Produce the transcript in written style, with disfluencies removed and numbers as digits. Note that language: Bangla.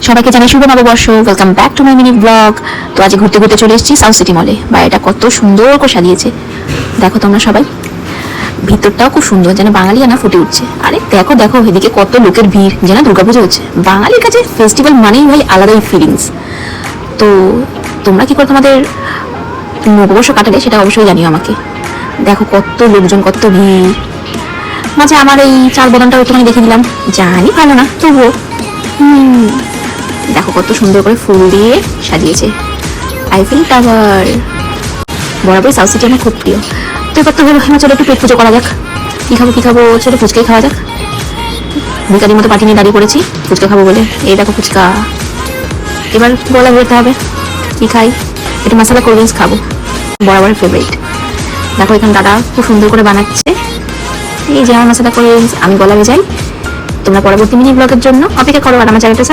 সবাইকে জানাই শুভ নববর্ষ। Welcome back to my mini blog. তো আজ ঘুরতে ঘুরতে চলে এসেছি সাউথ সিটি মলে। বাইরেটা কত সুন্দর করে সাজিয়েছে দেখো তোমরা সবাই। ভিতরটাও খুব সুন্দর, যেন বাঙালিয়ানা ফুটে উঠছে। আরে দেখো দেখো এদিকে কত লোকের ভিড়, যেন দুর্গাপুজো হচ্ছে। বাঙালির কাছে ফেস্টিভ্যাল মানেই ভাই আলাদাই ফিলিংস। তো তোমরা কি করে তোমাদের নববর্ষ কাটালে সেটা অবশ্যই জানিও আমাকে। দেখো কত লোকজন, কত ভিড়। মাঝে আমার এই চাল বদনটাও একটুখানি দেখে দিলাম, জানি ভালো না তবুও। দেখো কত সুন্দর করে ফুল দিয়ে সাজিয়েছে আইফেল টাওয়ার। বরাবর সাউথ সিটি আমার খুব প্রিয়। তো এবার তো হলো চলো একটু পেট পুজো করা যাক। কি খাবো চলো ফুচকাই খাওয়া যাক। ভিকারির মতো পাটি নিয়ে দাঁড়িয়ে পড়েছি ফুচকা খাবো বলে। এই দেখো ফুচকা, এবার গলা বেরোতে হবে। কি খাই? একটু মশলা কোল্ড ড্রিঙ্কস খাবো, বরাবর ফেভারিট। দেখো এখানে দাদা খুব সুন্দর করে বানাচ্ছে এই যে আমার মশলা কোল্ড ড্রিঙ্কস। আমি গলা ভেজাই। তোমরা পরবর্তী মিনি ব্লগের জন্য অপেক্ষা করো আর আমার চ্যানেলটা